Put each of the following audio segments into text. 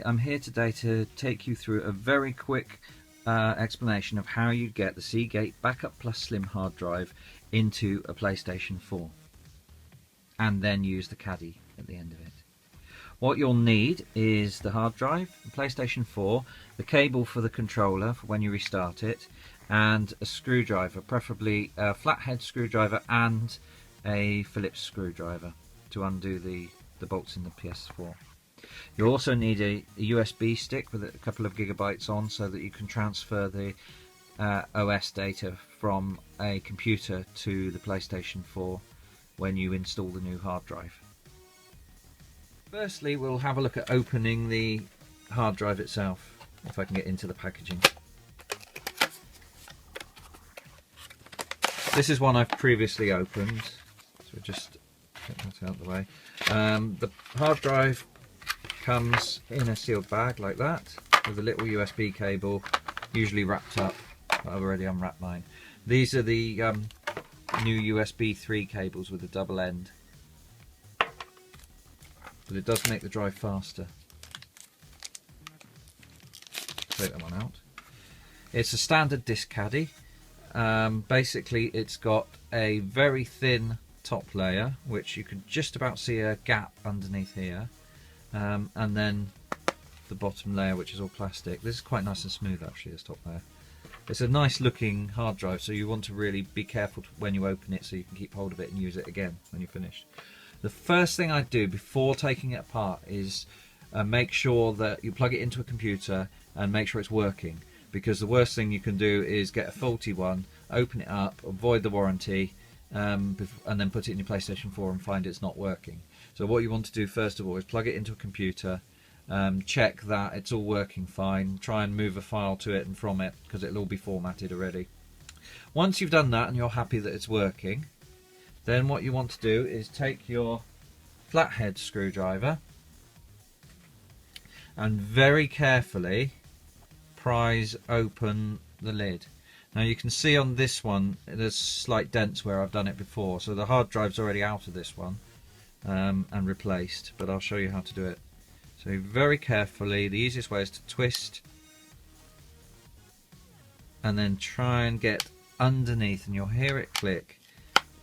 I'm here today to take you through a very quick explanation of how you get the Seagate Backup Plus Slim hard drive into a PlayStation 4 and then use the caddy at the end of it. What you'll need is the hard drive, the PlayStation 4, the cable for the controller for when you restart it, and a screwdriver, preferably a flathead screwdriver and a Phillips screwdriver to undo the bolts in the PS4. You'll also need a USB stick with a couple of gigabytes on so that you can transfer the OS data from a computer to the PlayStation 4 when you install the new hard drive. Firstly, we'll have a look at opening the hard drive itself, if I can get into the packaging. This is one I've previously opened, so just get that out of the way. The hard drive comes in a sealed bag like that, with a little USB cable, usually wrapped up. I've already unwrapped mine. These are the new USB 3 cables with a double end. But it does make the drive faster. Take that one out. It's a standard disc caddy. Basically it's got a very thin top layer, which you can just about see a gap underneath here, and then the bottom layer, which is all plastic. This is quite nice and smooth actually, this top layer. It's a nice looking hard drive, so you want to really be careful when you open it so you can keep hold of it and use it again when you're finished. The first thing I do before taking it apart is make sure that you plug it into a computer and make sure it's working, because the worst thing you can do is get a faulty one, open it up, avoid the warranty, and then put it in your PlayStation 4 and find it's not working. So what you want to do first of all is plug it into a computer, check that it's all working fine, try and move a file to it and from it, because it'll all be formatted already. Once you've done that and you're happy that it's working, then what you want to do is take your flathead screwdriver and very carefully prise open the lid. Now you can see on this one there's slight dents where I've done it before, so the hard drive's already out of this one and replaced, but I'll show you how to do it. So very carefully, the easiest way is to twist and then try and get underneath, and you'll hear it click.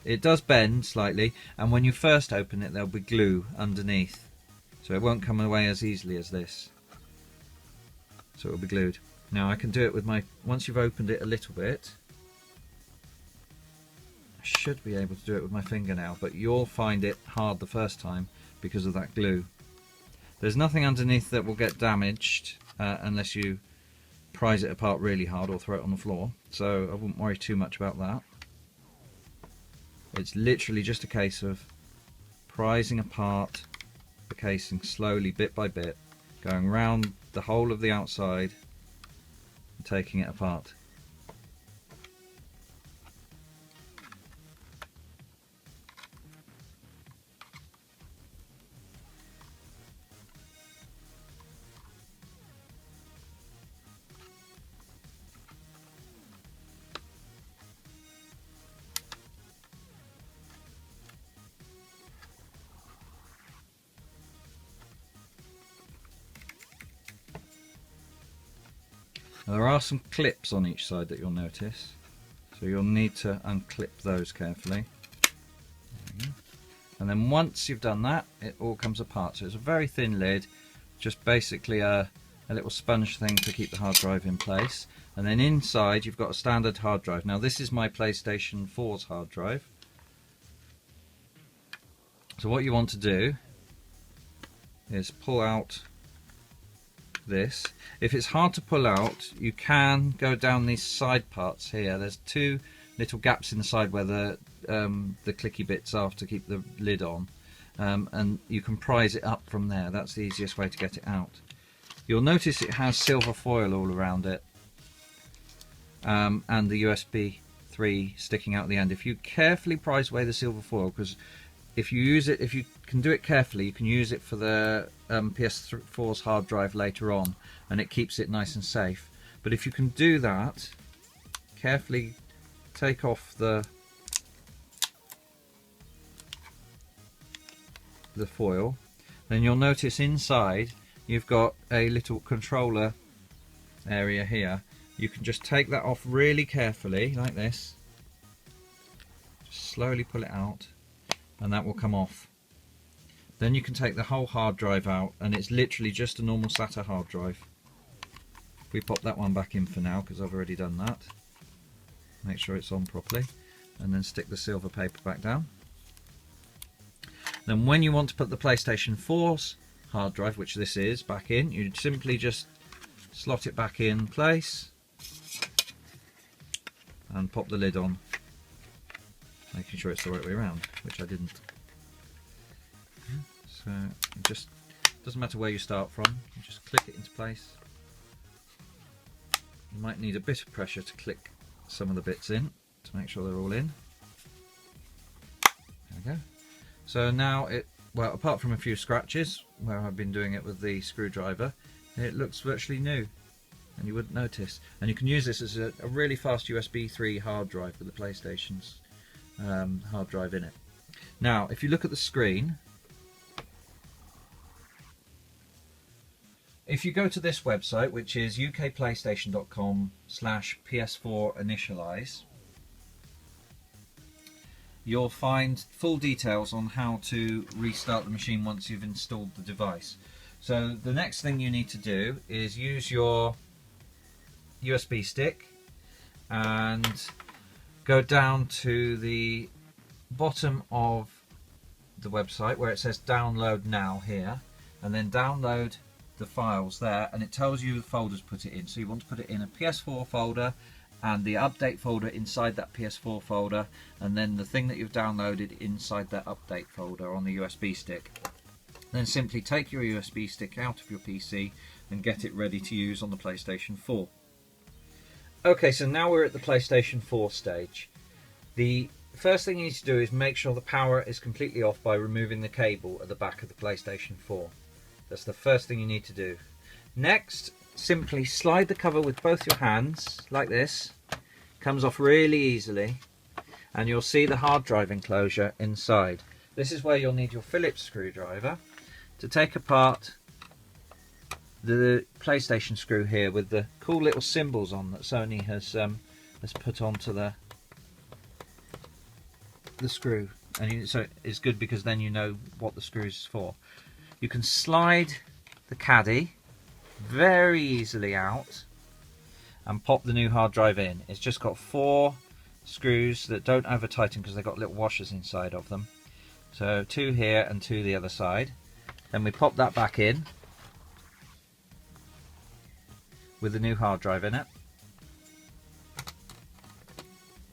It does bend slightly, and when you first open it there'll be glue underneath, so it won't come away as easily as this, so it'll be glued. Now I can do it with my, once you've opened it a little bit, I should be able to do it with my finger now, but you'll find it hard the first time because of that glue. There's nothing underneath that will get damaged unless you prise it apart really hard or throw it on the floor, so I wouldn't worry too much about that. It's literally just a case of prising apart the casing slowly, bit by bit, going round the whole of the outside and taking it apart. Now, there are some clips on each side that you'll notice, so you'll need to unclip those carefully. And then once you've done that, it all comes apart. So it's a very thin lid, just basically a little sponge thing to keep the hard drive in place. And then inside you've got a standard hard drive. Now this is my PlayStation 4's hard drive. So what you want to do is pull out this. If it's hard to pull out, you can go down these side parts here. There's two little gaps in the side where the clicky bits are to keep the lid on, and you can prise it up from there. That's the easiest way to get it out. You'll notice it has silver foil all around it, and the USB 3 sticking out the end. If you carefully prise away the silver foil, because if you use it, if you can do it carefully, you can use it for the PS4's hard drive later on, and it keeps it nice and safe. But if you can do that, carefully take off the foil, then you'll notice inside you've got a little controller area here. You can just take that off really carefully like this, just slowly pull it out, and that will come off. Then you can take the whole hard drive out, and it's literally just a normal SATA hard drive. We pop that one back in for now because I've already done that. Make sure it's on properly, and then stick the silver paper back down. Then when you want to put the PlayStation 4's hard drive, which this is, back in, you simply just slot it back in place and pop the lid on, making sure it's the right way around, which I didn't. So it just doesn't matter where you start from, you just click it into place. You might need a bit of pressure to click some of the bits in to make sure they're all in. There we go. So now it, well, apart from a few scratches where I've been doing it with the screwdriver, it looks virtually new, and you wouldn't notice. And you can use this as a really fast USB 3 hard drive with the PlayStation's hard drive in it. Now, if you look at the screen, if you go to this website, which is ukplaystation.com/PS4 initialize, you'll find full details on how to restart the machine once you've installed the device. So the next thing you need to do is use your USB stick and go down to the bottom of the website where it says download now here, and then download the files there, and it tells you the folders to put it in. So you want to put it in a PS4 folder and the update folder inside that PS4 folder, and then the thing that you've downloaded inside that update folder on the USB stick. Then simply take your USB stick out of your PC and get it ready to use on the PlayStation 4. Okay, so now we're at the PlayStation 4 stage. The first thing you need to do is make sure the power is completely off by removing the cable at the back of the PlayStation 4. That's the first thing you need to do. Next, simply slide the cover with both your hands like this. Comes off really easily, and you'll see the hard drive enclosure inside. This is where you'll need your Phillips screwdriver to take apart the PlayStation screw here with the cool little symbols on that Sony has put onto the screw. And so it's good because then you know what the screw is for. You can slide the caddy very easily out and pop the new hard drive in. It's just got 4 screws that don't over tighten because they've got little washers inside of them. So 2 here and 2 the other side. Then we pop that back in with the new hard drive in it.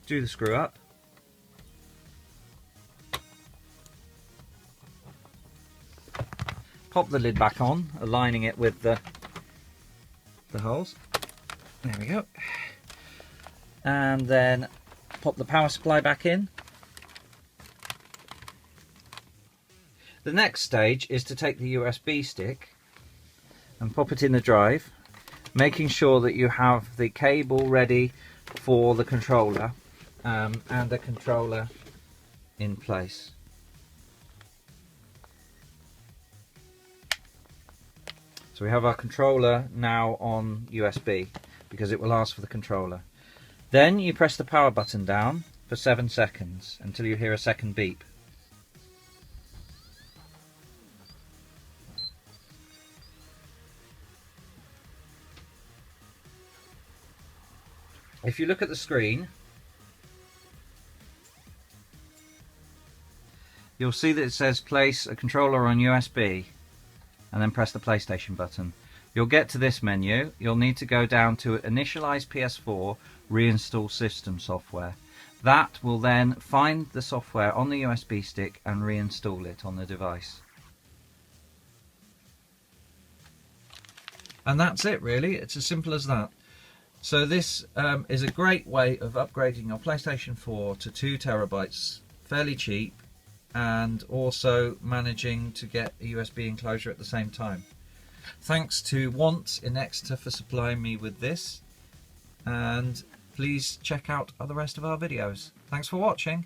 Do the screw up. Pop the lid back on, aligning it with the holes. There we go. And then pop the power supply back in. The next stage is to take the USB stick and pop it in the drive, making sure that you have the cable ready for the controller and the controller in place. So we have our controller now on USB because it will ask for the controller. Then you press the power button down for 7 seconds until you hear a second beep. If you look at the screen, you'll see that it says place a controller on USB, and then press the PlayStation button. You'll get to this menu. You'll need to go down to Initialize PS4, Reinstall System Software. That will then find the software on the USB stick and reinstall it on the device. And that's it really, it's as simple as that. So this is a great way of upgrading your PlayStation 4 to 2 terabytes, fairly cheap, and also managing to get a USB enclosure at the same time. Thanks to Want in Exeter for supplying me with this, and please check out the rest of our videos. Thanks for watching.